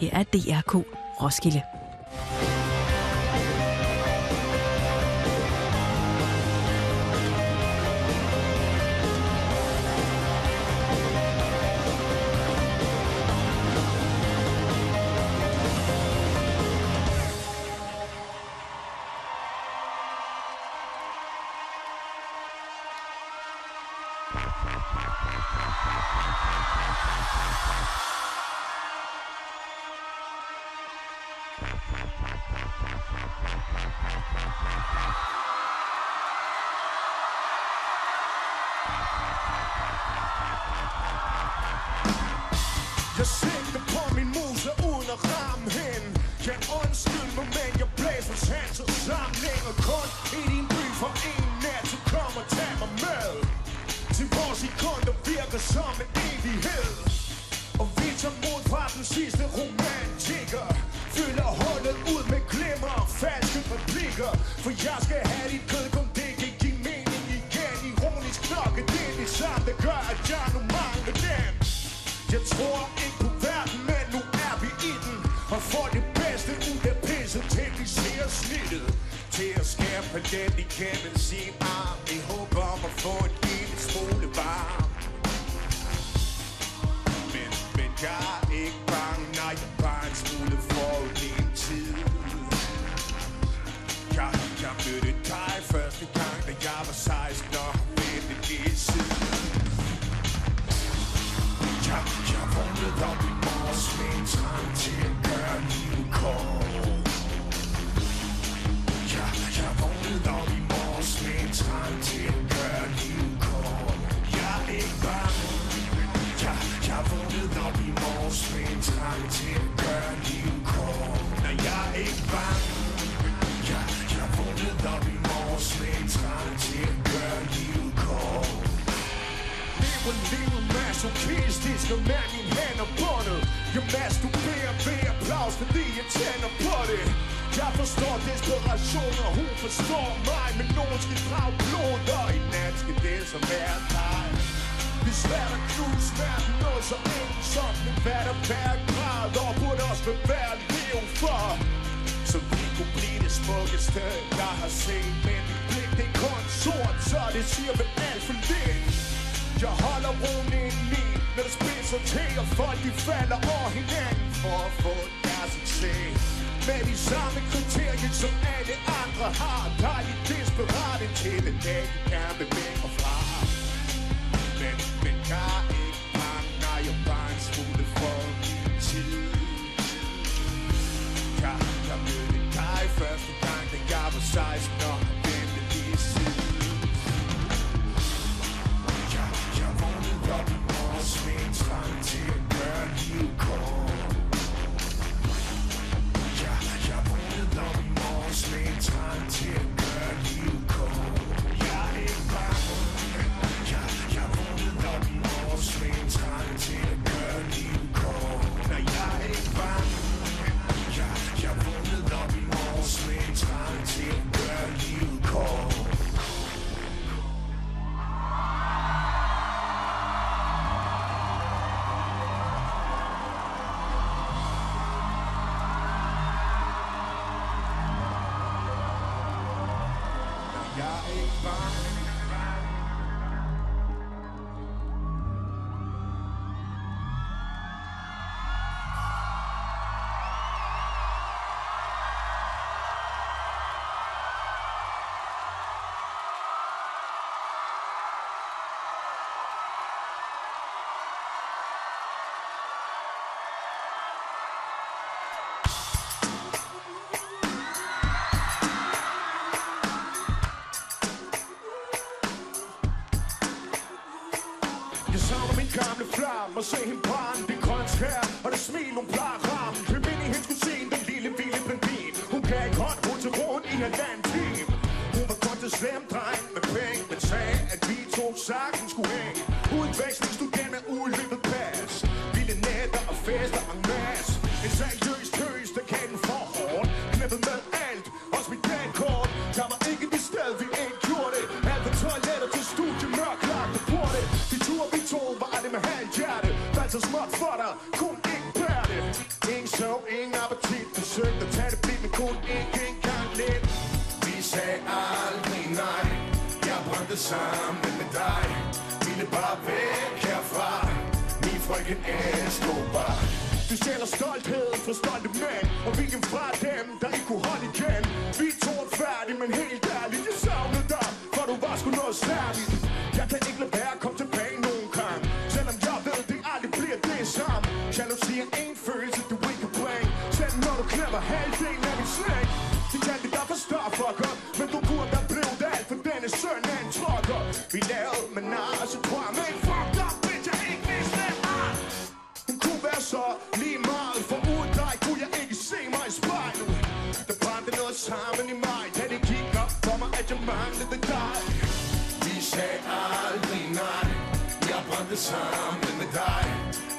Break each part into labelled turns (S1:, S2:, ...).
S1: Her er DRK Roskilde.
S2: Jeg sigter på min muse uden at ramme hende. Jeg undskyld mig, men jeg blæser hans og samlinger. Kun i din by for en nat, så kom og tag mig med. Til vores sekunder virker som en evighed. Og vi tager mod fra den sidste romantiker. Fylder hullet ud med glimmer og falske replikker. For jeg skal have dit kød, kom det kan give mening igen. Ironisk klokke, det er det samme, der gør, at jeg nu mangler dem. Jeg tror ikke på verden, men nu er vi i den. Og får det bedste ud af pisset, til vi ser snittet. Til at skære palet igennem sin arm. I håb om at få en lille smule varm. Men jeg er ikke bange, nej, jeg er bare en smule forud i en tid. Jeg mødte dig første gang, da jeg var 16 og vendte det siden. Jeg vågnede op i morges med en trang til at gøre livet kort. Jeg vågnede op i morges med en trang til at gøre livet kort. Jeg er ikke bange. Jeg vågnede op i morges med en trang til at gøre livet kort. Nej, jeg er ikke bange. Jeg vågnede op i morges med en trang til at gøre livet kort. Livet masochistisk og med mine hænder bundet. Jeg masturberer ved applaus, fordi jeg tænder på det. Jeg forstår desperation, og hun forstår mig. Men nogen skal drage blod, og i nat skal det som er dig. Det er svært at knuse verden, noget så enkelt som en vand og bærgrad. Og burde også være værd at leve for. Så vi kunne blive det smukkeste, jeg har set. Men mit blik, det er kun sort, så det siger vel alt for lidt. Jeg holder roen indeni, når det spidser til, og folk de falder over hinanden for at få deres succes. Med de samme kriterier, som alle andre har, dejligt desperate til den dag, de kan bevæge mig fra. Men jeg er ikke bange, nej, jeg er bare en smule for min tid. Jeg mødte dig første gang, da jeg var 16 og vendte lige siden. Op i morges med en trang til at gøre livet kort. Jeg vågnede op i morges med en trang til at gøre livet kort. Jeg er ikke bange. Jeg vågnede op i morges med en trang til at gøre livet kort. Nej, jeg er ikke bange. Jeg vågnede op i morges med en trang til at gøre livet kort. Gamle flam og se hende brænde det grønt skær og det smil hun plejer at ramme. Hvem ind i hendes kusine, den lille vilde blondin. Hun kan ikke hånd rundt til rundt i halvanden time. Hun var kun til slem dreng med penge, men sagde at vi to sagtens skulle hænge. Udvekslingsstudent med udløbet pas, vilde nætter og fester en masse. En seriøs tøs, der kan den for hårdt, knippet med alt, også mit dankort. Der var ikke det sted, vi ikke gjorde det. Alt fra toiletter til studie, mørklagt og porte. De ture vi tog var det med halvt hjerte. Faldt så småt for dig, kun ikke bære det. Ingen søv, sammen med dig. Ville bare væk herfra. Min frøken Escobar. Du stjæler stolthed fra stolte mænd, og hvilken fra dem, der ikke kunne holde igen. Vi to er færdige, men helt ærligt, jeg savnede dig, for du var sgu noget særligt. Jeg kan ikke lade være at komme tilbage nogen gang, selvom jeg ved, det aldrig bliver det samme. Jalousi er en følelse, du ikke kan bringe, selv når du knæpper halvdelen af min slæng. De kaldte dig for starfucker, men du burde være blevet alt for denne søn af en trucker. Vi lavede menage, tror jeg, men fuck up, bitch, jeg ikke vidste det. Hun kunne være så lige meget, for uden dig kunne jeg ikke se mig i spejlet. Der brændte noget sammen i mig, da det gik op for mig, at jeg manglede dig. Vi sagde aldrig nej, jeg brændte sammen med dig.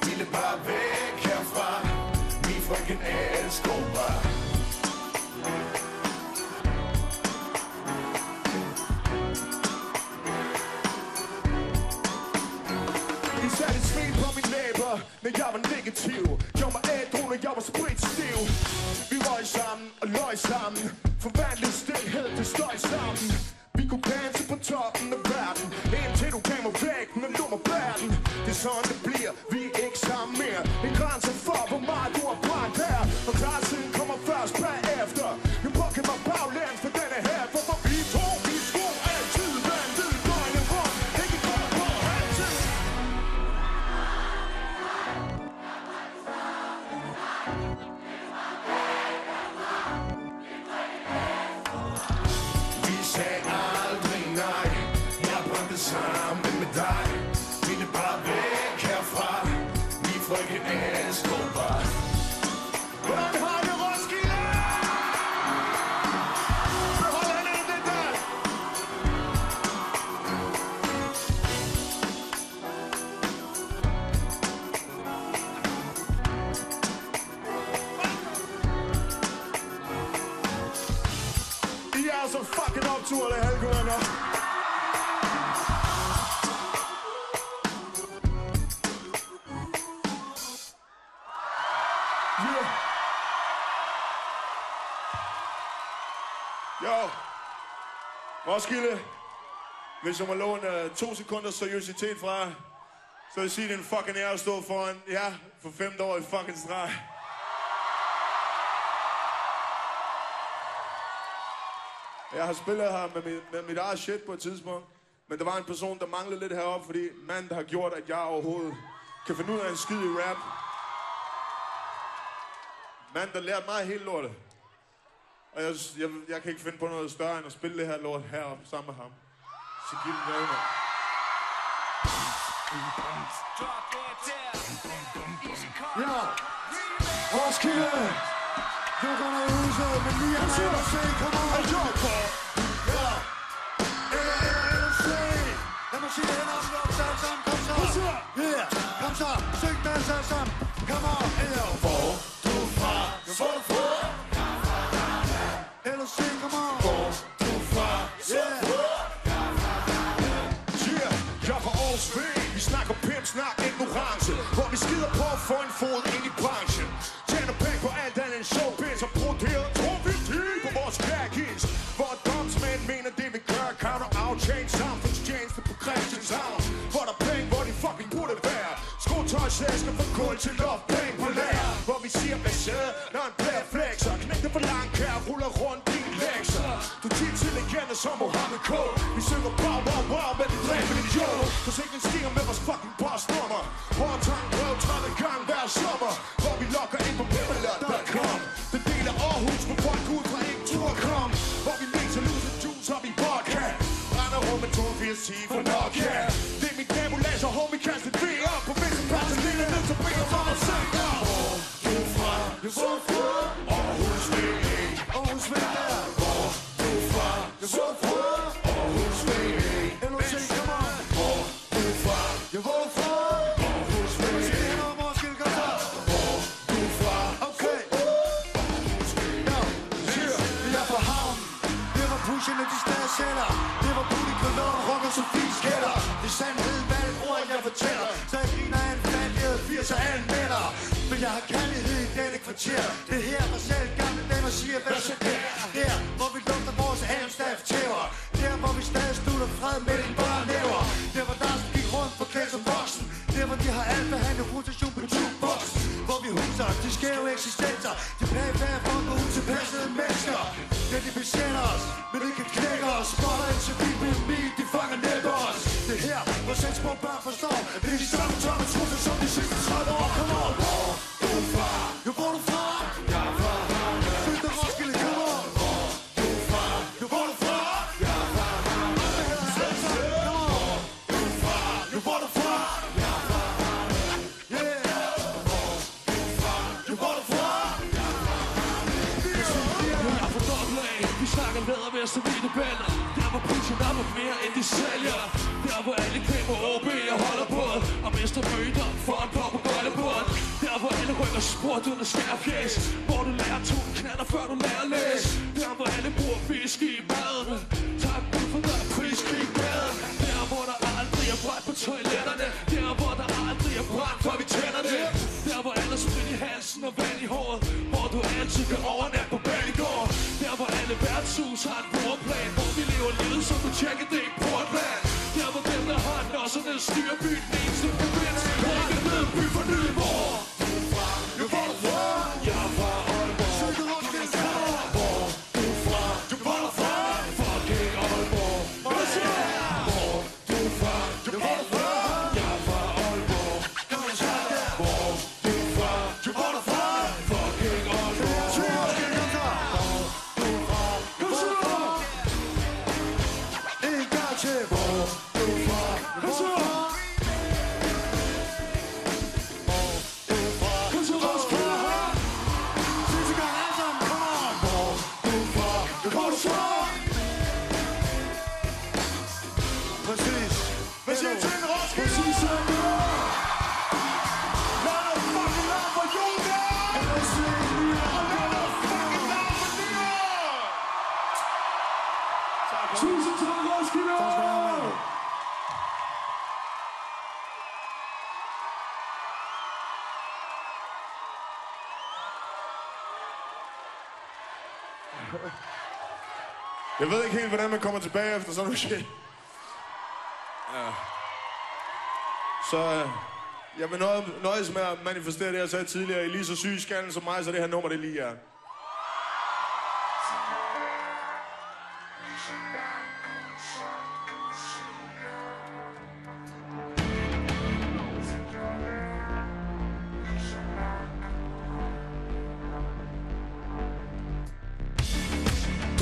S2: Ville bare væk herfra, min frøken Escobar. De satte et smil på mine læber, når jeg var negativ. Gjorde mig ædru, når jeg var spritstiv. Vi røg sammen og løg sammen, forvandlede stilhed til støj sammen. Vi kunne danse på toppen af verden, indtil du gav mig væk, når du var verden. Det er sådan det bliver, vi er ikke sammen mere. En grænse for, hvor meget du har brændt her. Og klarsiden kommer først bagefter. Jeg bukker mig baglæns for denne her, for vi to, vi skulle altid vandede døgnet rundt. Ikke godt på altid. Vi sagde aldrig nej, jeg brændte sammen med dig. Ville bare væk herfra, min frøken Escobar. Hvordan har det Roskilde? Hvordan er det der? I er så fucking optur, eller halvgående. Jo, Roskilde, hvis jeg må låne 2 sekunders seriøsitet fra jer, så vil jeg sige, det er en fucking ære at stå foran jer for 5 år i fucking streg. Jeg har spillet her med mit eget shit på et tidspunkt, men der var en person, der manglede lidt heroppe, fordi manden, der har gjort, at jeg overhovedet kan finde ud af en skid i rap. Manden, der lærte mig helt lortet. Og jeg kan ikke finde på noget større end at spille det her lort heroppe sammen med ham. Så giv den noget, mand. Ja, Roskilde! Du kan have huset, men lige er der at se, kom on! Hey, yo, Paul! Ja! Lad mig sige det hen op, luk sig sammen, kom så! Ja, kom så! Syng dans alle sammen! Kom on! Hvor du fra? Hvor du fra? Ellers se, kom on! Hvor du fra? Yeah! Jeg er fra Aarhus V. Vi snakker pimp, snak ignorance. Hvor vi skider på at få en fod ind i branchen. Tjener penge på alt andet end showbiz. Og broderer profitid på vores kærkis. Hvor domsmænd mener det vi gør. Counter-out-chain, samfundstjeneste på Christianshavn. Hvor der penge, hvor de fucking burde være. Skotøjsæsker for kul til love, penge på lager. Hvor vi siger bashade, når en player flexer. Knægter for lang kær, ruller rundt i lekser. Du er tit til legender som Mohammed K. Vi synger wow, wow, wow, men vi dræber din jo. Forsikringen stiger med vores fucking postnummer. Hårdtang prøv 30 gange hver sommer. Hvor vi lokker ind på pimmelot.com. Den del af Aarhus, hvor folk ud fra ikke tur kom. Hvor vi mixer lus og juice op i vodka. Brænder rum med 8210 for Nokia. Det er mit nabolag, og homie kastet V op. På visse passer lille ned, så beder for mig selv. Hvor du fra? Hvorfor? Aarhus V. Aarhus V der. Hvor du fra? Hvorfor? Aarhus V. LOC, come on. Hvor du fra? Hvorfor? Aarhus V. Hvor du fra? Okay. Ja, vi er fra havnen. Det var pusherne, de stadig sælger. Det var publikum, rocker Sofies kælder. Det er sandhed, hvad det ord, jeg fortæller. Så jeg griner af en fattighed, 80'er anmelder. Men jeg har kærlighed i denne kvarter. Det her var selv gamle damer siger, hvad så der? Der, hvor vi lugter vores Amstaff tæver. Der, hvor vi stadig slutter fred med din skæve eksistenser. De pæfærd for at gå ud til passede mennesker. Ja, de besætter os, men de kan knække os. Boller ind til bilbiomi, de fanger netop os. Det her, hvor selv små børn forstår, at det er de samme tomme trusler som de sidste 30 år. Come on, hvor du fra? Jo, hvor du fra? Jeg er fra Havne. Fyldt af Roskilde, come on. Hvor du fra? Jo, hvor du fra? Jeg er fra Havne. Come on. Hvor du fra? Jo, hvor du fra? Jeg er fra Havne. Yeah. Hvor du fra? Jo, hvor du fra? Jeg er fra Havne. Jeg er for dobbelt af. Vi snakker bedre ved at stille baller. Der hvor prisen er på mere end de sælger. Der hvor alle kræver OB og holder på. Og mister møder for en pop og gøjlebord. Der hvor alle rykker sport uden at skære fjæs. Hvor du lærer to knatter før du lærer at læse. Der hvor alle bruger fisk i maden. Tak for der er priskrig gaden. Der hvor der aldrig er brændt på toiletterne. Der hvor der aldrig er brændt før vi tænder det. Der hvor alle sprit i halsen og vand i håret. Hvor du altid kan overnatte på Banegård. Der hvor alle værtshus har en bordplan. Hvor vi lever livet som du tjekker det i Portland. Der hvor dem der har nosserne styrer byen. Den eneste provins. Hvor ikke er ned by for ny. Hvor du fra? Jo, hvor du fra? Jeg er fra Aalborg. Søg du rundt til Skovborg. Hvor du fra? Jo, hvor du fra? Fucking Aalborg. Hvad siger jeg? Hvor du fra? Jo, hvor du fra? Jeg er fra Aalborg. Hvor du fra? Jo, hvor du fra? Fucking Aalborg. En gang til. Hvor du fra? Hvor du fra? Præcis. Hvad siger du til en Roskilde? Præcis sådan nu. Lad dig fucking lave for Jona! Og lad dig fucking lave for Nyår! Tusind tak, Roskilde! Tak skal du have, mand. Jeg ved ikke helt, hvordan man kommer tilbage efter sådan noget shit. Ja. Så jeg vil nøjes med at manifestere det, jeg sagde tidligere. I lige så syg skallen som mig, så det her nummer, det lige er.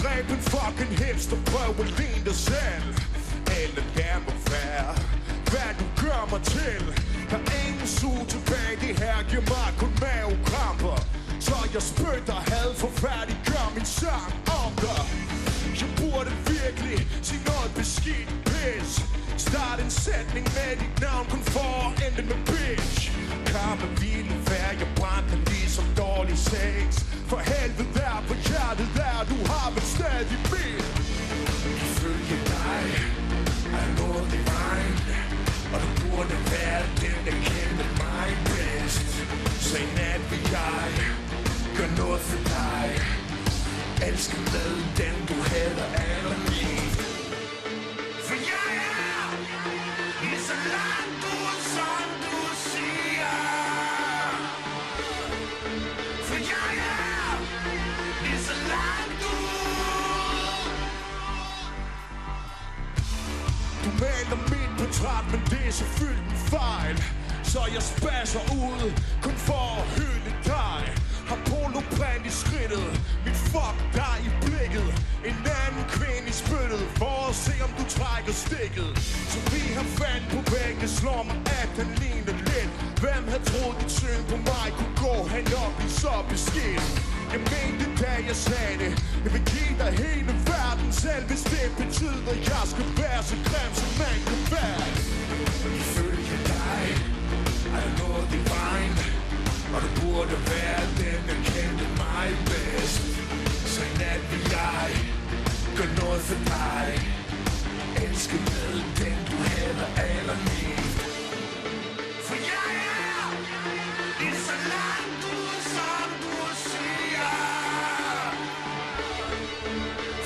S2: Dræb en fucking hest og prøv at ligne dig selv. Eller lad mig være, hvad du gør mig til. Der er ingen sug tilbage, det her giver mig kun mavekramper. Så jeg spytter had for færdiggør min sang om dig. Jeg burde virkelig sige noget beskidt pis. Start en sætning med dit navn kun for at ende med bitch. Karme ville være, jeg brændte ligesom dårlig sex. For helvede der på hjertet der, du har vel stadig mit. Ifølge dig er noget divine. Og du burde være den, der kendte mig bedst. Så i nat vil jeg gøre noget for dig. Elske med den, du hader allermest. For jeg er lige så langt ud, som du siger. For jeg er lige så langt ud. Du maler mit portræt, men det er selvfølgelig en fejl. Så jeg spasser ud, kun for at hylde dig. Har polobrand i skridtet, mit fuck dig i blikket. En anden kvinde i spyttet, for at se om du trækker stikket. Så vi har fandt på væggen, slår mig at den ligner lidt. Hvem havde troet dit syn på mig kunne gå hen op i så beskidt. Jeg mente da jeg sagde det, jeg vil give dig hele verden selv. Hvis det betyder at jeg skal være så grim som man kan være. Ifølge dig er der noget divine. Og du burde være den, der kendte mig bedst. Så i nat vil jeg gøre noget for dig. Elske med den, du hader allermest. For jeg er lige så langt ud, som du siger.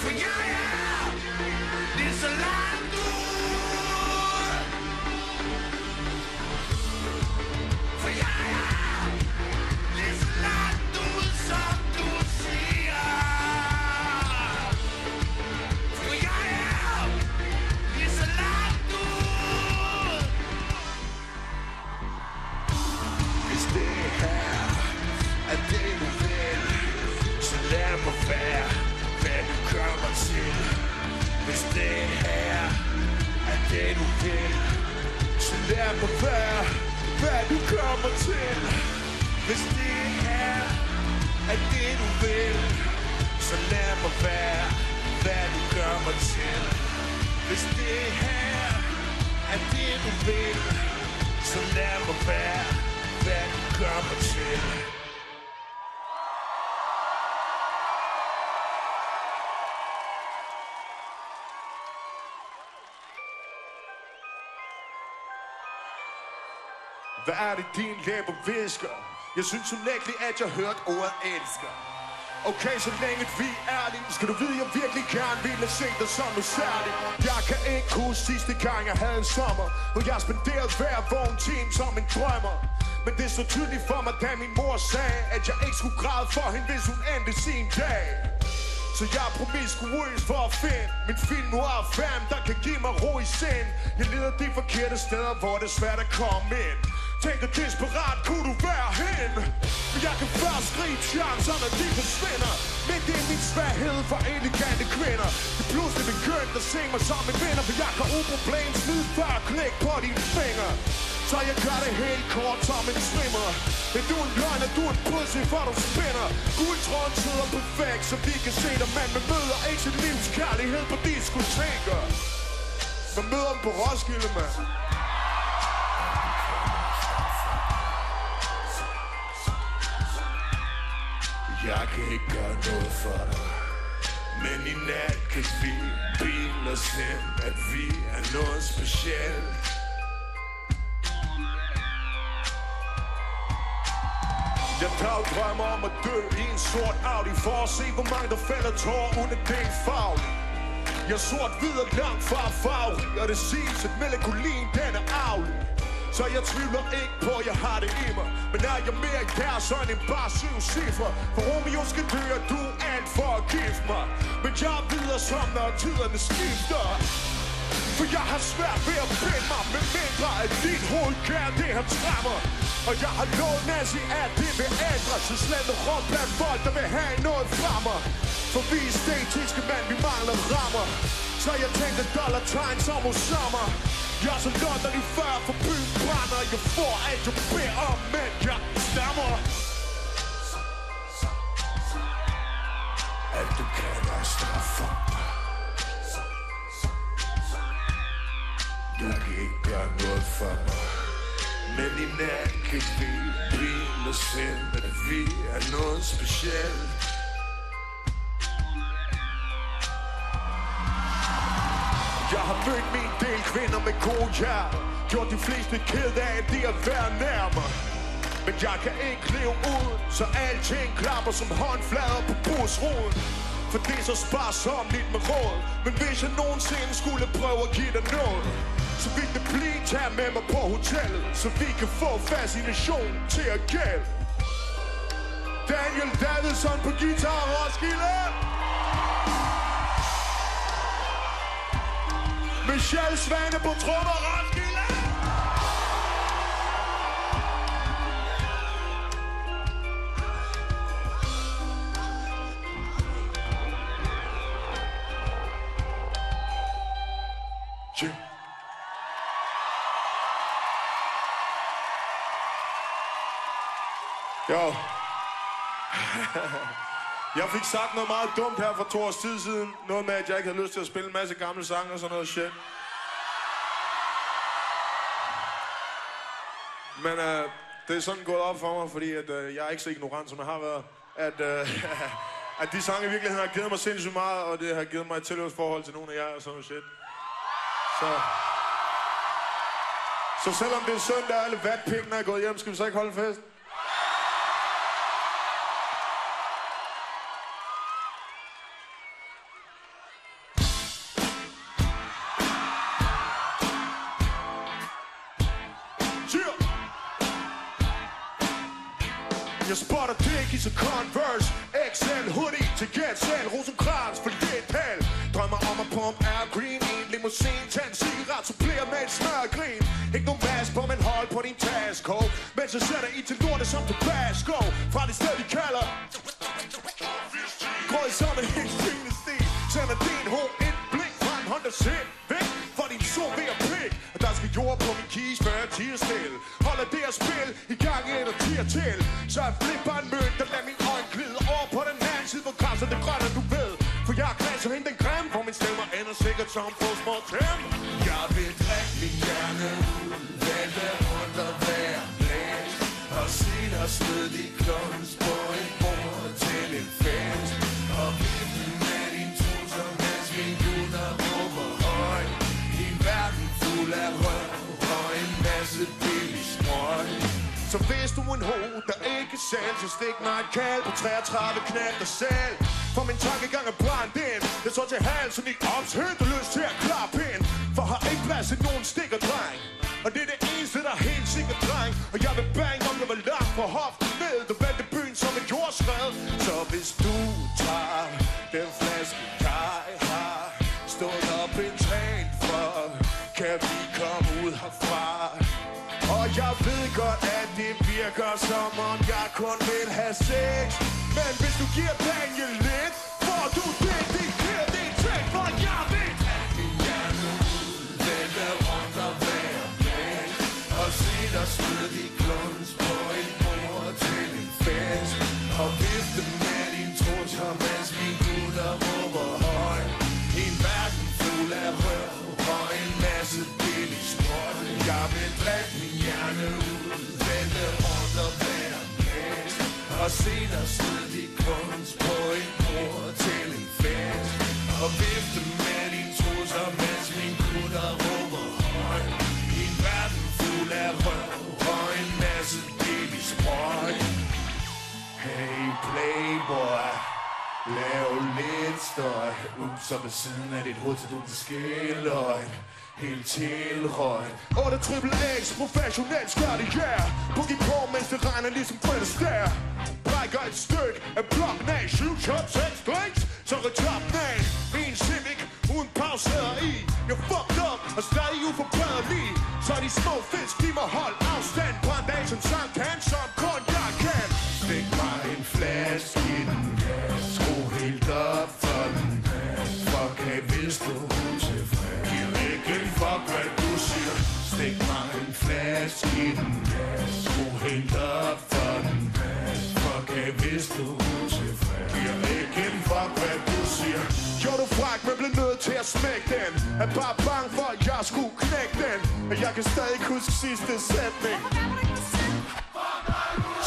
S2: For jeg er lige så langt ud. For jeg er lige så langt det du vil. Så lad mig være, hvad du kommer til. Hvis det her er det du vil, så lad mig være, hvad du gør mig til. Hvis det her er det du vil, så lad mig være, hvad du gør mig til. Hvad er det din læber visker? Jeg synes unægteligt, at jeg hørte ordet elsker. Okay, så længe vi er ærlige, skal du vide, jeg virkelig gerne ville se dig som noget særligt. Jeg kan ikke huske sidste gang, jeg havde en sommer, hvor jeg spenderede hver vågen time som en drømmer. Men det er så tydeligt for mig, da min mor sagde, at jeg ikke skulle græde for hende, hvis hun endte sin dag. Så jeg er promiskuøs for at finde min film noir fam, der kan give mig ro i sind. Jeg leder de forkerte steder, hvor det er svært at komme ind. Tænker desperat, kunne du være hen? Men jeg kan først skrive chancerne, de forsvinder. Men det er min svaghed for elegante kvinder. Det er pludselig begyndt at se mig som en vinder, for jeg kan uproblem smide før klik på dine fingre. Så jeg gør det helt kort som en swimmer. Men du er en løgn, og du er en pussy, for du spinner. Guldtråden sidder perfekt, så vi kan se dig, mand. Man møder ikke sit livs kærlighed på diskoteker. Man møder dem på Roskilde, mand. Jeg kan ikke gøre noget for dig, men i nat kan vi bilde os hen, at vi er noget specielt. Jeg dagdrømmer om at dø i en sort Audi, for at se hvor mange der falder tårer uden det er farligt. Jeg er sort-hvid og langt fra farverig, og det siges at melankolien den er arvelig. Så jeg tvivler ikke på, at jeg har det i mig. Men er jeg mere i deres øjne end bare 7 cifre? For Romeo skal dø, og du er alt for at gifte mig. Men jeg er videre som når tiderne skifter. For jeg har svært ved at binde mig, med mindre at dit hoved kan det han træmmer. Og jeg har lovet Nazi, at det vil ændre. Så slender rundt blandt folk, der vil have noget fra mig. For vi er statiske mand, vi mangler rammer. Så jeg tænkte dollartegn som hos sommer. Jeg er så lotterlig før, for byen brænder. Jeg får alt, jeg beder om, men jeg stammer. Alt du kan er straffer. Jeg kan ikke gøre noget for mig. Men i nat kan vi bilde os hen, at vi er noget specielt. Jeg har mødt min del kvinder med gode hjerter, gjort de fleste ked af det at være nærmere. Men jeg kan ikke leve ud, så alting klapper som håndflader på bordsroden. For det er så sparsomligt med råd. Men hvis jeg nogensinde skulle prøve at give dig noget, så vil det blive tag med mig på hotellet, så vi kan få fascination til at gælde. Daniel Davidson på guitar, Roskilde. Michelle Svane på trommer, Roskilde. Yeah. Jo. Jeg fik sagt noget meget dumt her for 2 års tid siden. Noget med, at jeg ikke havde lyst til at spille en masse gamle sange og sådan noget shit. Men det er sådan gået op for mig, fordi at, jeg er ikke så ignorant, som jeg har været. At de sange i virkeligheden har givet mig sindssygt meget, og det har givet mig et tilhørsforhold til nogle af jer og sådan noget shit. Så selvom det er søndag, og alle vatpikkene er gået hjem, skal vi så ikke holde fest? Jeg spotter Dickies og Converse, XL hoodie til GetSell, Rosenkrantz for lidt held. Drømmer om at pump Air Green i en limousine, tag en cigaret, supplerer med et smørgrin. Ikke nogen mask på, men hold på din tasko, mens jeg sætter i til lortet som Tabasco. Fra det sted vi kalder Grød som en helt fine stil. Sender din home et blik fra en Honda Civic, for din sol ved at tiger stille. Holder det her spil i gang ind og tiger til. Så jeg flipper en mønt, der lader min øjne glide over på den anden side, hvor krasser det grønne, du ved. For jeg er klar så hende den grim, for min stemmer ender sikkert som på små tæm. Jeg vil drikke min hjerne ud, vælte rundt og være blæst. Og se dig sved i kluns på et bord til en fest. Og vifte med din trusser, mens min gutter råber høj. I en verden fuld af røv og en masse billig sprøj. Så hvis du en ho, der ikke selv, så stik mig et kald på 33 knald dig selv. For min tankegang er brændt ind. Jeg står til halsen i ops, helt og lyst til at klappe ind. For har ikke plads til nogen stikker, dreng. Og det er det eneste, der er helt sikkert, dreng. Og jeg vil bang, om jeg var langt fra hoften ned. Du vendte byen som en jordskred. Så hvis du tager den flaske, jeg har stået op en træn for, kan vi komme ud herfra. Og jeg ved godt, at det virker som om jeg kun vil have sex. Men hvis du giver penge lidt, får du dedikeret det træk, for jeg vil tage min hjerne ud, vælge rundt og være blæst. Og se dig smid i kluns på et bord til en fest. Og vifte med din trusser, mens min gutter råber høj. I en verden fuld af røv og en masse billig sprøj. Jeg vil drikke min hjerne ud, vælge rundt og være blæst. Og se dig sidde i kunst på et bord til en fest. Og vifte med din trusser, mens min gutter råber høj. I en verden fuld af røv og en masse billig sprøj. Hey playboy, lav lidt støj. Så ved siden af dit hoved, så du til skilløj. Helt tilrøjt. 8 triple X, professionel karriere. Boogie på, mens det regner ligesom Fred Astaire. Brækker et stykke af blokken af 7 shots, 6 drinks. Så retoppen af en Civic uden pauser i. Jeg fucked up og stadig uforbredelig. Så de små fisk, de må holde afstand. Brændt af som Sankt Hans, som kun jeg kan. Stik mig en flaske i den. Skru helt op for den. Fuck af, hvis du er tilfreds. Fuck hvad du siger. Stik mig en flaske i den. Skru helt op for den. Fuck af, hvis du er tilfreds. Giver ikke en fuck hvad du siger. Jo du fræk, men blev nødt til at smække den. Er bare bange for at jeg skulle knække den. Men jeg kan stadig huske sidste sætning.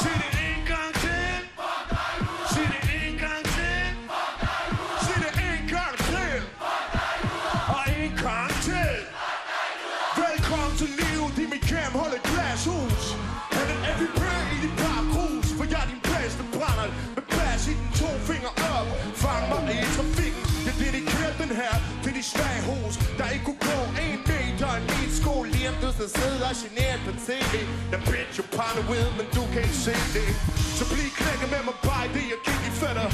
S2: Sig det en gang til. Sig det en gang til. Sig det en gang til. Og en gang til. Velkommen til livet i mit hjem, hold et glashus. Han er MVP i dit parkrus. For jeg er din bedste brænder. Med bas i den 2 fingre op. Fang mig i trafikken. Jeg dedikerer den her til de svage hus. Der ikke kunne gå 1 meter i min skole. Lige om du så sidder generet på tv. Jeg bitch you paranoid, men du kan ikke se det. Så bliv knækket med mig bare i det, jeg gik i fætter.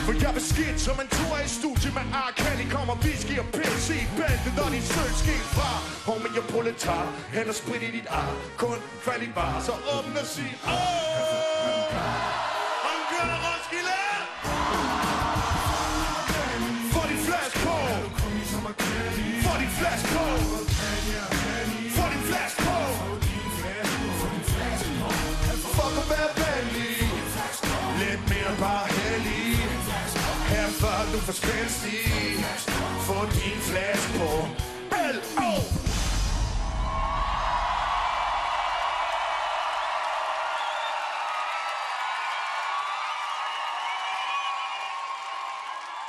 S2: For jeg vil skidt som en tur i studie med R. Kelly. Kommer whisky og pils i bæltet, når din søn sker fra. Homie, jeg proletar, hen og sprit i dit ar. Kun fald i bar, så åbn og sig Anker Roskilde! Få din flaske på! Få din flaske på! Få din flaske på! Fuck at være venlig. Lidt mere bare heldig. Herfra du får spændstig. Få din flaske på. L.O.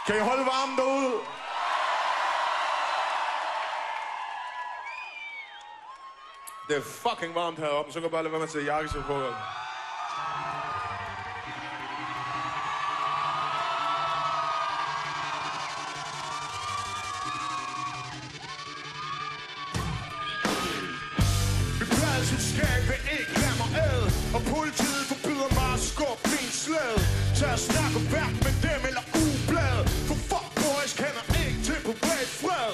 S2: Kan I holde varmen derude? Det er fucking varmt heroppe, så kan jeg bare lade være med at tage jakkesæt på. Skabe ikke lad mig ad. Og politiet forbyder mig at skubbe min slæde. Så jeg snakker værk med dem eller ugebladet. For fuck boys kender ikke til på bredt fred.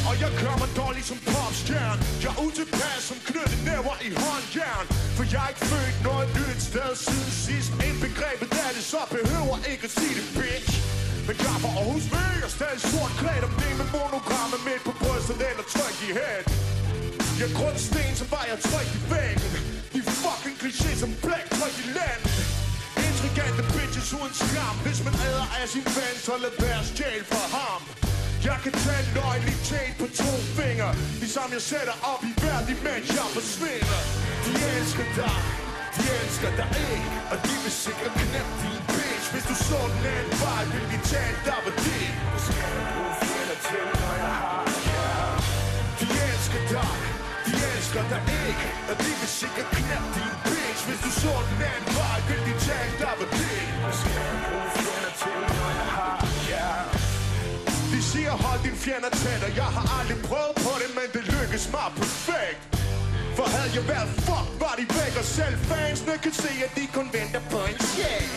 S2: Og jeg gør mig dårlig som popstjern. Jeg er utilpas som knyttet næver i håndjern. For jeg er ikke født noget nyt sted siden sidst. Indbegrebet er det, så behøver ikke at sige det, bitch. Men jeg er fra Aarhus Vig og stadig sort klædt om det med monogrammet midt på brystet eller tryk i head. Jeg grundsten, så var jeg trygt i væggen. De fucking kliché som Black trygt i landet. Intrigante bitches uden skam. Hvis man æder af sin ven, så lad være stjæl fra ham. Jeg kan tage loyalitet på 2 fingre. Ligesom jeg sætter op i verden, mens jeg forsvinder. De elsker dig, de elsker dig ikke. Og de vil sikkert knæppe din bitch. Hvis du så den anden vej, vil de tale dig på det. Hvad skal jeg bruge fjender til, når jeg har jer? De elsker dig, de elsker dig ikke. Og de vil sikkert knæppe din bitch. Hvis du så den anden vej, vil de tale dig på det. Hvad skal jeg bruge fjender til, når jeg har jer? De siger hold din fjender tæt, og jeg har aldrig prøvet på det, men det lykkes mig perfekt. For havde jeg været fucked, var de væk, og selv fansene kan se, at de kun venter på en check.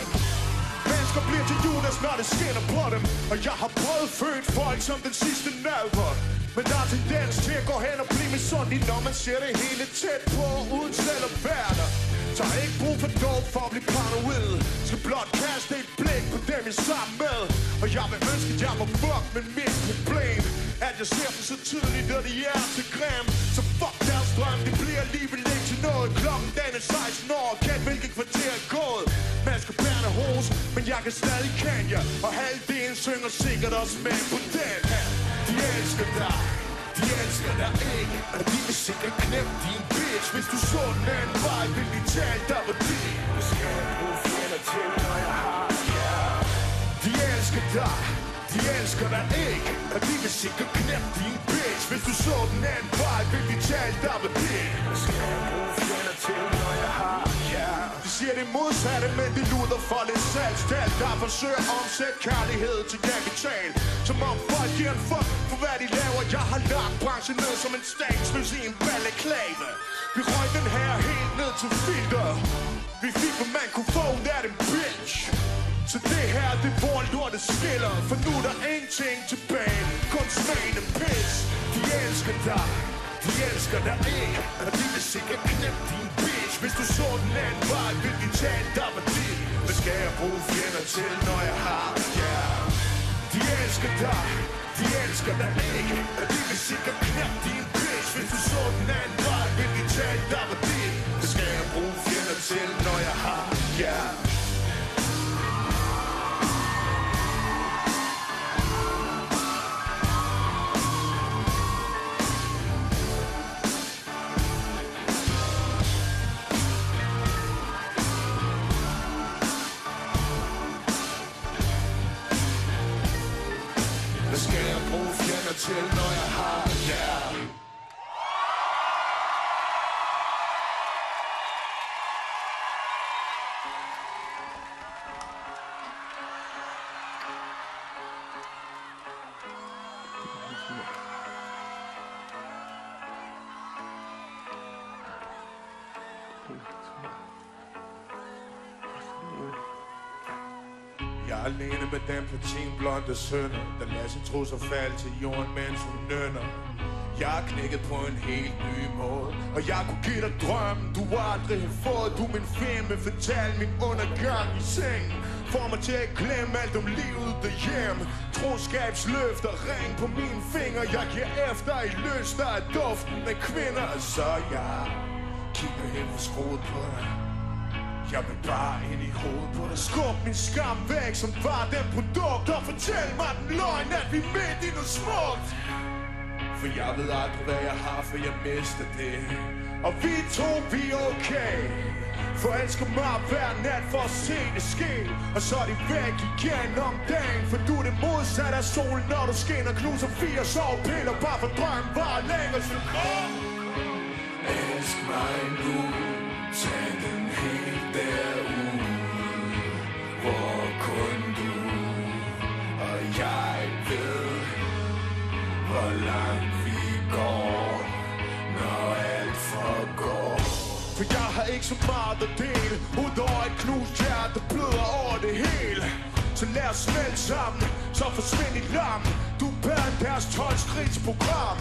S2: Mennesker bliver til Judas, når det skinner på dem, og jeg har prøvet født folk som den sidste nadver. Men der er tendens til at gå hen og blive misundelig, når man ser det hele tæt på, uden selv at være der. Så har jeg ikke brug for dope for at blive paranoid. Skal blot kaste et blik på dem jeg er sammen med. Og jeg vil ønske at jeg var fuck med mit problem. At jeg ser dem så tydeligt, når de er til grim. Så fuck deres drøm, det bliver alligevel ikke til noget. Klokken den er 16 år, kendt hvilket kvarter er gået. Man skal bærne hos, men jeg kan stadig kende jer. Og halvdelen synger sikkert også med på den her. De elsker dig, de elsker dig ikke. Og de vil sikkert knæppe din bitch. Hvis du så den anden vej, vil de tale dig på det. Hvad skal jeg bruge fjender til, når jeg har jer? De elsker dig, de elsker dig ikke. Og de vil sikkert knæppe din bitch. Hvis du så den anden vej, vil de tale dig på det. Hvad skal jeg bruge fjender til, når jeg har jer? De siger det modsatte, men det luder for lidt salgstal. Der forsøger at omsætte kærlighed til kapital. Som om folk giver en fuck for hvad de laver. Jeg har lagt branchen ned som en statsløs i en balleklave. Vi røg den her helt ned til filter. Vi fik hvad man kunne få ud af den bitch. Så det her, det er hvor lortet skiller. For nu er der ingenting tilbage, kun smagen af pis. De elsker dig, de elsker dig ikke. Og de vil sikkert knæppe din bitch. Hvis du så den anden vej, vil de tale dig på det. Hvad skal jeg bruge fjender til, når jeg har jer? De elsker dig, de elsker dig ikke. Og de vil sikkert knæppe din bitch. Hvis du så den anden vej, vil de tale dig på det. Hvad skal jeg bruge fjender til, når jeg har jer? Til når jeg har jer. Jeg er alene med den platinblonde sønner, der lader sin trusser falde til jorden, mens hun nynner. Jeg er knækket på en helt ny måde, og jeg kunne give dig drømmen, du aldrig har fået. Du min femme, fortal min undergang i sengen. Får mig til at glemme alt om livet derhjemme. Troskabsløfter, ring på mine fingre. Jeg giver efter i lyster af duften af kvinder. Så jeg kigger helt for skruet på dig. Jeg vil bare ind i hovedet på dig. Skub min skam væk, som var den produkt. Og fortæl mig den løgn, at vi er midt i noget smukt. For jeg ved aldrig, hvad jeg har, for jeg mister det. Og vi to, vi er okay. For jeg elsker mig hver nat for at se det ske. Og så er de væk igen om dagen. For du er det modsatte af solen, når du skinner. Knuser 4 sovepiller, bare for drømmen var længere. Elsk mig nu, tag den helt derud, hvor kun du og jeg ved, hvor langt vi går, når alt forgår. For jeg har ikke så meget at dele, udover et knust hjerte, der bløder over det hele. Så lad os smelte sammen, så forsvind i lam. Du bærer deres 12-skridtsprogram.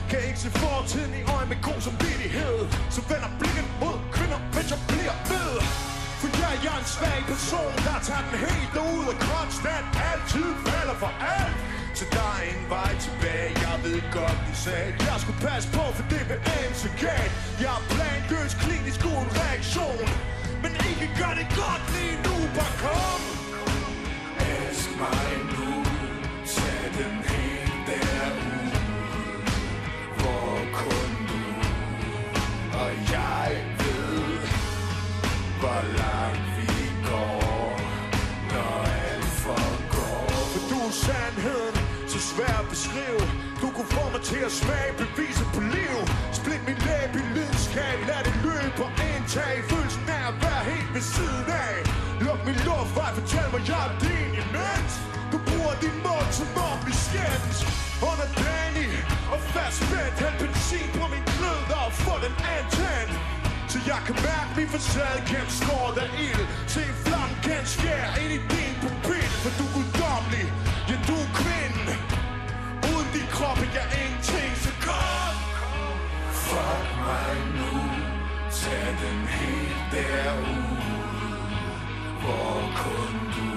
S2: Kan ikke se fortiden i øje med god samvittighed. Så vender blikket mod kvinder, mens jeg bliver ved. For jeg er en svag person, der tager den helt ud og konstant altid falder for alt. Så der er ingen vej tilbage, jeg ved godt, de sagde jeg skulle passe på, for det vil ende så galt. Jeg er planløs, klinisk uden reaktion, men ikke gør det godt lige nu, bare kom. Ask mig nu, tag den helt derude, hvor kun du og jeg ved, hvor langt vi går, når alt forgår. For du er sandheden, så svær at beskrive. Du kunne få mig til at smage beviser på liv. Split min læb i lidenskab, lad det løbe og indtage følelsen af at være helt ved siden af. Luk min luftvej, fortæl mig, jeg er din imens. Du bruger din mund som om vi skændes. Under Danny og fast spændt, hæld benzin på min glød og få den antændt. Så jeg kan mærke min facade gennem skåret af ild. Se flammen kan skære ind i din pupil. For du er guddommelig, ja du er kvinden. Uden din krop er jeg ingenting, så kom. Fuck mig nu, tag den helt derude, hvor kun du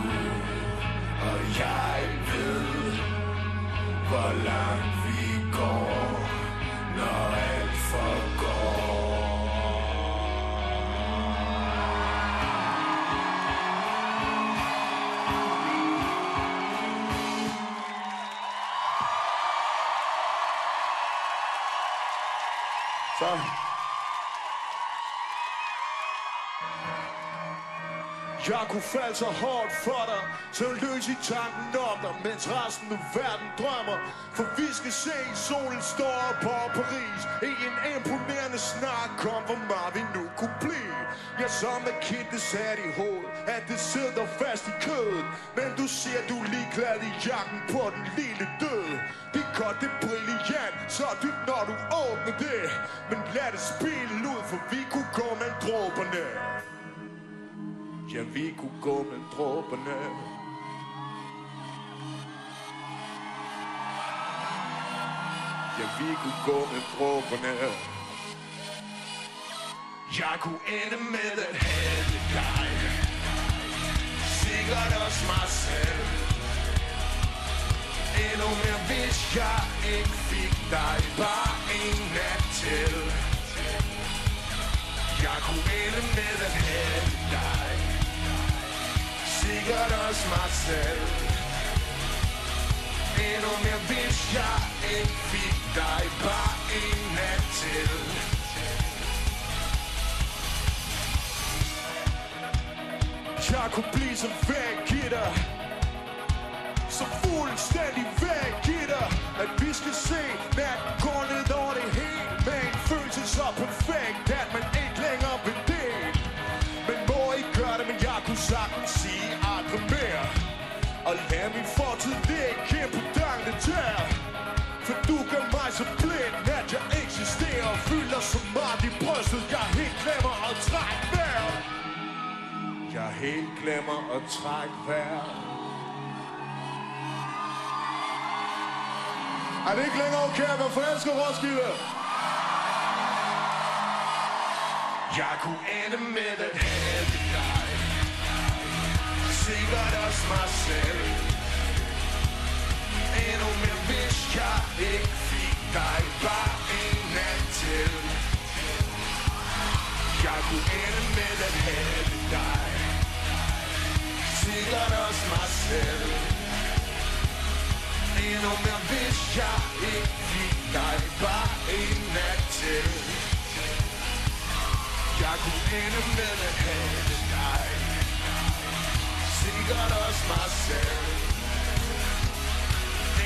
S2: og jeg ved, hvor langt vi går, når alt forgår. Så. Jeg kunne falde så hårdt for dig, så løs i tanken om dig, mens resten af verden drømmer. For vi skal se solen stå op på Paris i en imponerende snak om, hvor meget vi nu kunne blive. Jeg som er kindet sat i hovedet, at det sidder fast i kødet. Men du siger, du er ligeglad i jakken på den lille død. Det er godt, det er brilliant, så dybt når du åbner det. Men lad det spille ud, for vi kunne gå med dråberne. Ja, vi kunne gå med dråberne. Ja, vi kunne gå med dråberne. Jeg kunne ende med at have dig, sikkert også mig selv. Endnu mere hvis jeg ikke fik dig bare en nat til. Jeg kunne ende med at have dig, sikkert også mig selv. Endnu mere hvis jeg ikke fik dig bare en nat til. Jeg kunne blive som væggitter, så fuldstændig væggitter, at vi skal se natten gå ned over det hele, med en følelse så perfekt, at man ikke længere vil det. Men må ikke gøre det, men jeg kunne sagtens sige aldrig mere. Og lad min fortid ligge her på dagen der. For du gør mig så blind, at jeg eksisterer og fylder så meget i brystet, jeg helt glemmer at trække vejret. Jeg helt glemmer at trække vejret. Er det ikke længere okay at være forelsket, Roskilde? Jeg kunne ende med at have dig, sikkert også mig selv. Endnu mere hvis jeg ikke fik dig bare en nat til. Jeg kunne ende med at have dig, sikkert også mig selv. Endnu mere hvis jeg ikke fik dig bare en nat til. Jeg kunne ende med at have dig, sikkert også mig selv.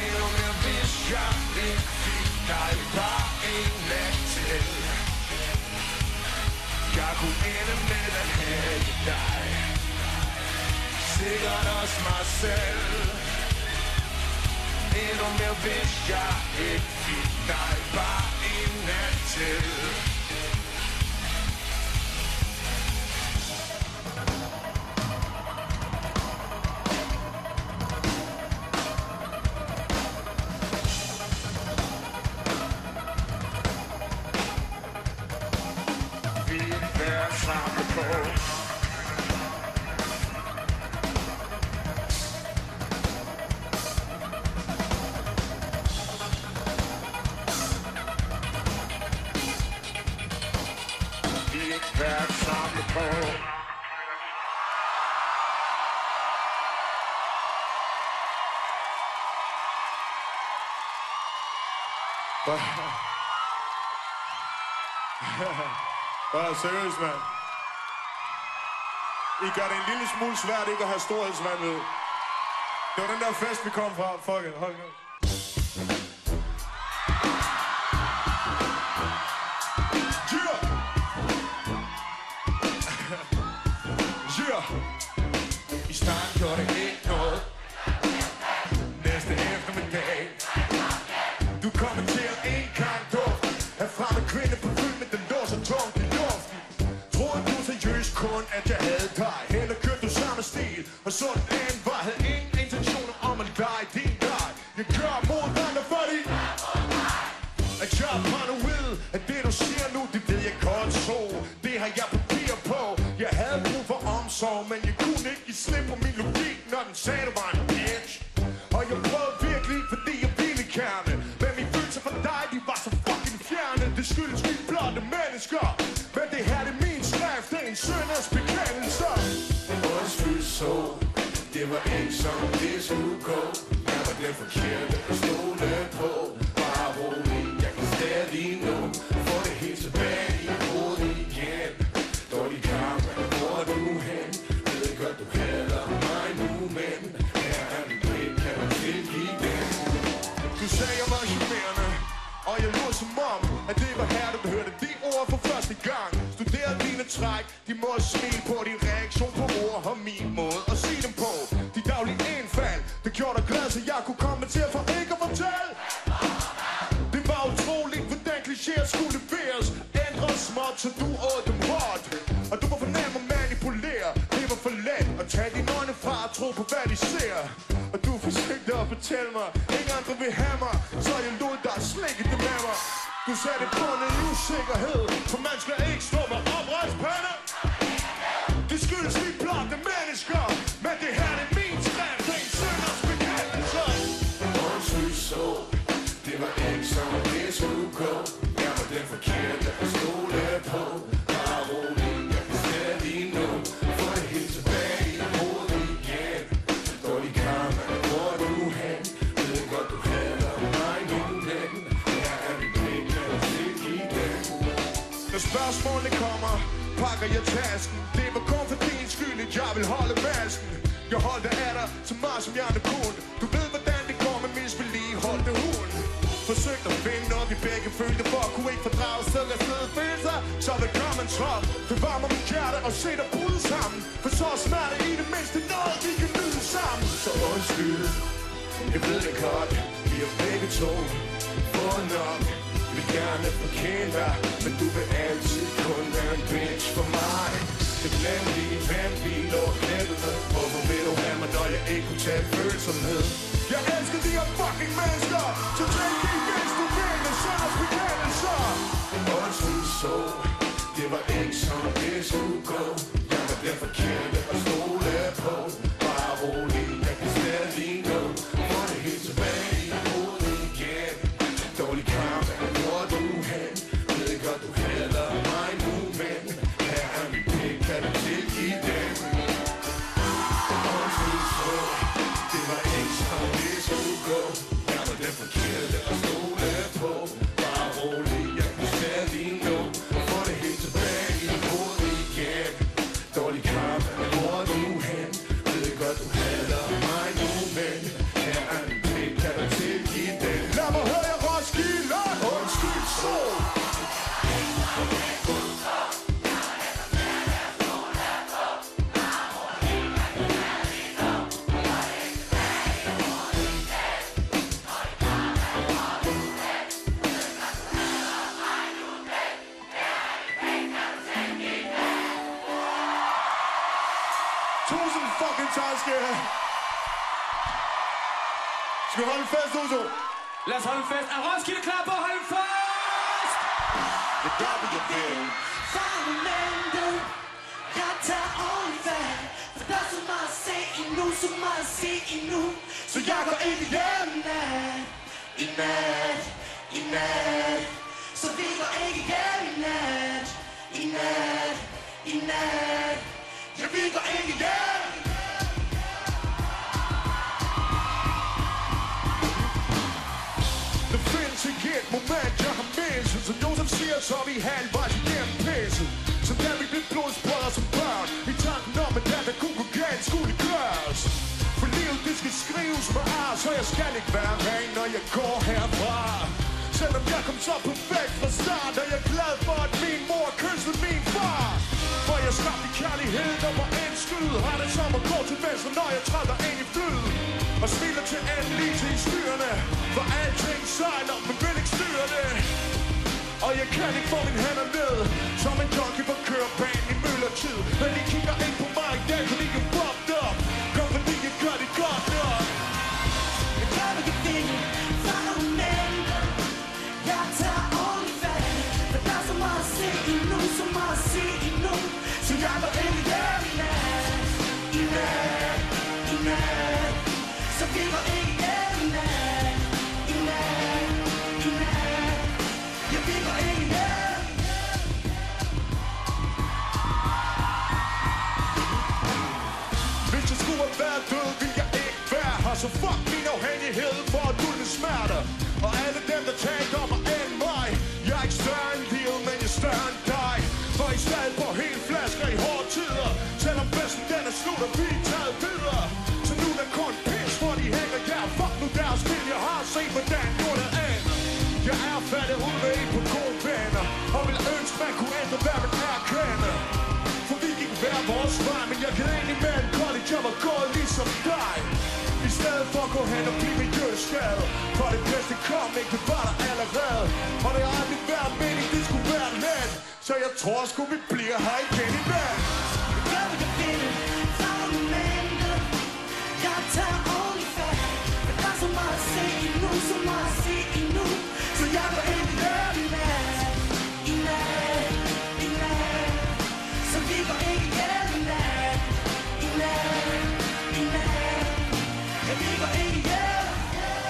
S2: Endnu mere hvis jeg ikke fik dig bare en nat til. Jeg kunne ende med at have dig, sikkert også mig selv. Endnu mere hvis jeg ikke fik dig bare en nat til. Vi er sammen på Bare seriøst, mand. I gør det en lille smule svært ikke at have storhedsvandvid. Det var den der fest, vi kom fra. Fuck it, hold nu. I starten gjorde det ikke noget. Næste eftermiddag du kommer til at en gang duft af fremme kvinde på fyld, men den lå så tungt i luften. Troede du seriøst kun, at jeg havde dig? Heller kørte du samme stil, og så den anden var. Havde ingen intentioner om at lege din dig. Jeg gør mod andre, fordi at jeg er paranoid. At det du siger nu, det ved jeg godt så. Det har jeg papir på. Jeg havde brug for omsorg, men jeg kunne ikke give slip på min logik, når den sagde, du var en bitch. Og jeg prøvede virkelig, fordi jeg ville gerne. Men mine følelser for dig, de var så fucking fjerne. Det skyldes mine blotte mennesker. Men det her, det er min skrift, det er en sønders bekendelse. Undskyld så, det var ikke som det skulle gå. Jeg var den forkerte at stole på. Bare rolig, jeg kan stadig nå. Få det helt tilbage i hovedet igen. Dårlig kamp, hvor er du hen? Ved godt, du hader mig nu, men her er min blik, kan du tilgive den? Du sagde, jeg var charmerende, og jeg lå som om, at det var her, du hørte de ord for første gang. Studerede dine træk, de må smile på din reaktion på ord og min måde at sige dem på. De daglige indfald, det gjorde dig glad, så jeg kunne komme til at få ikke at fortælle. Det var utroligt, hvordan klichéer skulle leveres. Ændre småt, så du åd dem hårdt. Og du var for nem at manipulere. Det var for let at tage dine øjne fra og tro på, hvad de ser. Og du forsøgte at fortælle mig, ingen andre vil have mig, så jeg lod dig slikke det med mig. Du satte på en usikkerhed, for man skal ikke stå med oprejspande. Det skyldes vi blotte mennesker, men det her det er min skrift, det er en sønders bekendelse. Undskyld så, det var ikke som det skulle gå. Jeg var den forkerte at stole på. Bare rolig, jeg kan stadig nå. Få det helt tilbage i hovedet igen. Dårlig kamp, hvor er du hen? Ved godt, du hader mig nu, men her er min blik, kan du tilgive den? Når spørgsmålene kommer, pakker jeg tasken. Det var kun for din skyld, at jeg vil holde masken. Jeg holdte af dig så meget som jeg kunne. Du ved hvordan det går med misvedligeholdte hund. Forsøgte at finde noget vi begge følte for. Kunne ikke fordrage stedløsede følelser. Så velkommen trop. Bevarmer mit hjerte og se dig bryde sammen. For så smerte i det mindste noget vi kan nyde sammen. Så undskyld, jeg ved det godt. Vi er begge to fået nok. Jeg vil gerne forkende dig, men du vil altid kun være en bitch for mig. Det glemmelige, hvem vi lå knæppet med. Hvorfor vil du have mig, når jeg ikke kunne tage følelser med? Jeg elsker de her fucking mennesker, så tænk i hvis du vil med sønders bekendelser. Undskyld så, det var ikke som det skulle gå. Jeg var den forkerte at stole på. Bare rolig, jeg kan stadig nå. Få det helt tilbage i hovedet igen. Dårlig kamp, hvor er du hen? Ved godt, du hader mig nu, men her er min pik, kan du tilgive den? Undskyld så, det var ikke som det skulle gå. Jeg var den forkerte at stole på. Bare rolig, jeg kan stadig nå. Få det helt tilbage i hovedet igen. Dårlig kamp, hvor er du hen? Ved godt, du hader mig nu, men her er min pik, kan du tilgive den? Lad mig høre jer Roskilde! Undskyld så! Tusind fucking tak, skal jeg have. Skal vi holde fast, Ozo?
S3: Lad os holde fest. Er Roskilde klar på at holde fast?
S2: Det gør vi, jeg vil.
S4: Fundamentet, jeg tager ordentligt fat. For der er så meget at se endnu, så meget at se endnu. Så jeg går ind hjem i nat. Så vi går ikke hjem i nat. i nat. Ja, vi går ikke hjem.
S2: Det findes ikke et moment, jeg har misset. Som Josef siger, så er vi halvvejs igennem pisset. Så da vi blev blodsbrødre som børn, i tanken om, at der kunne gå galt, skulle gøres. For livet, det skal skrives med ar, så jeg skal ikke være ren, når jeg går herfra. Selvom jeg kom så perfekt fra start, er jeg glad for, at min mor kyssede min far. For jeg skabte i kærlighed, der var en skyd. Har det som at gå til venstre, når jeg træder ind i flyet. Og smiler til endelig til styrene. For alting sejler, men vil ikke styre det. Og jeg kan ikke få mine hænder ned, som en junkie på kørebanen i møllertid. Men de kigger ikke på mig i dag, fordi jeg fucked up. Kom fordi jeg gør det godt nok.
S4: Jeg kan ikke finde fundamentet. Jeg tager ordentligt fat. For der er så meget at se endnu, så meget at se endnu. Så jeg går ikke hjem i nat, i nat, i nat. Så vi går ikke hjem i nat, i nat, i nat. Ja, vi går ikke hjem.
S2: Hvis jeg skulle have været død, ville jeg ikke være her. Så fuck min afhængighed for at dulme smerter. Og alle dem, der talte om at ende mig. Jeg er ikke større end livet, men jeg er større end dig. For I stadig på hele flasker i hårde tider. Selvom festen den er slut, og vi er taget videre. Så nu er der kun pis, hvor de hænger der. Fuck nu deres spil, jeg har set, hvordan jordet ender. Jeg er faldet ud med en på gode venner. Og vil ønske, man kunne ændre, hvad man erkender. For vi gik hver vores vej, men jeg kan egentlig med en godt, jeg var gået ligesom dig. I stedet for at gå hen og blive miljøskadet. For det bedste kom ikke, det var der allerede. Og det har aldrig været mening, det skulle være let. Så jeg tror sgu vi bliver her igen i nat.
S4: Jeg kan ikke finde fundamentet. Jeg tager ordentligt fat. For der er så meget at se endnu, så meget at se endnu. Så jeg går ikke hjem i nat, i nat, i nat. Så vi går ikke hjem i nat, i nat, i nat. Ja, vi går ikke hjem.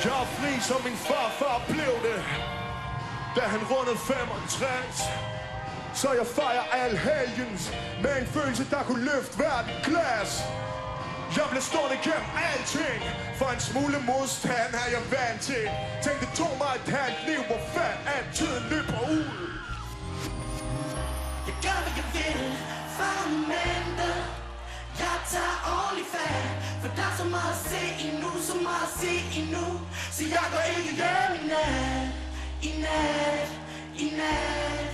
S2: Jeg er fri, som min farfar blev det, da han rundede 65. Så jeg fejrer al helgens med en følelse, der kunne løfte verden glas. Jeg blev stående gennem alting, for en smule modstand er jeg vant til. Tænk, det tog mig et halvt liv, hvor fanden at tiden løber ud.
S4: Jeg gør, hvad jeg vil, fundamentet. Jeg tager ordentligt fat. For der er så meget at se endnu, så meget at se endnu. Så jeg går ikke hjem i nat, i nat, i nat.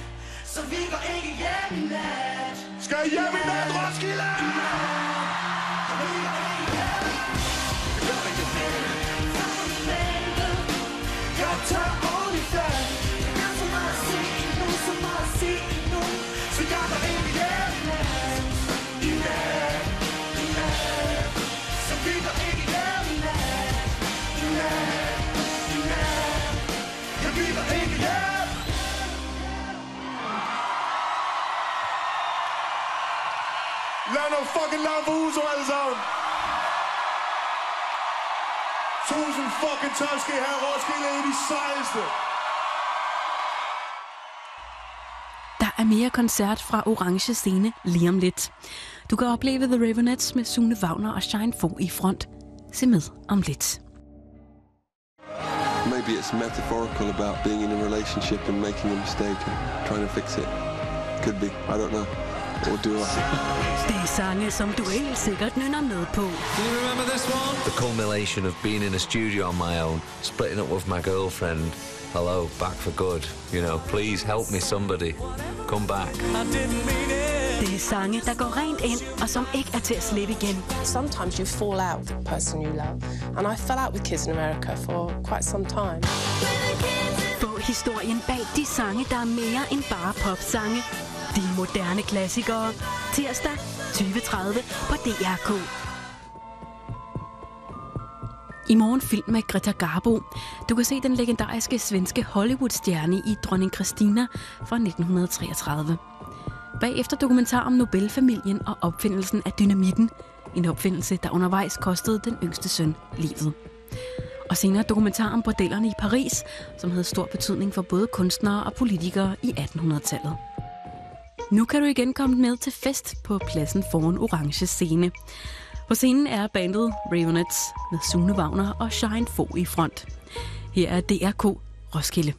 S4: Så vi går ikke hjem i nat.
S2: Skal I hjem i nat, Roskilde?
S4: I nat. Vi går ikke hjem. Jeg gør, hvad jeg vil, fundamentet. Jeg tager ordentligt fat. For der er så meget at se endnu, så meget at se endnu. Så jeg går ikke hjem i nat, i nat, i nat. Så vi går ikke hjem i nat, i nat, i nat. Ja, vi går ikke hjem.
S2: Lad noget fucking larm for huset alle sammen. 1000 fucking tak skal I have, Roskilde er de sejeste.
S1: Der er mere koncert fra Orange Scene lige om lidt. Du kan opleve The Raveonettes med Sune Wagner og Shine Fo i front. Se med om lidt.
S5: Maybe it's metaphorical about being in a relationship and making a mistake and trying to fix it. Could be, I don't know. Or do I?
S1: Det er sange, som du helt sikkert nynner med på.
S3: Do you remember this one?
S6: The culmination of being in a studio on my own, splitting up with my girlfriend. Hello, back for good. You know, please help me somebody. Come back.
S3: I didn't mean it.
S1: Det er sange, der går rent ind, og som ikke er til at slippe igen.
S7: Sometimes you fall out with the person you love. And I fell out with Kids in America for quite some time.
S1: Få historien bag de sange, der er mere end bare popsange. De moderne klassikere. Tirsdag 20:30 på DRK. I morgen film med Greta Garbo. Du kan se den legendariske svenske Hollywood-stjerne i Dronning Kristina fra 1933. Bagefter dokumentar om Nobelfamilien og opfindelsen af dynamitten. En opfindelse, der undervejs kostede den yngste søn livet. Og senere dokumentar om bordellerne i Paris, som havde stor betydning for både kunstnere og politikere i 1800-tallet. Nu kan du igen komme med til fest på pladsen foran Orange Scene. På scenen er bandet Raveonettes med Sune Wagner og Shine Fog i front. Her er DRK Roskilde.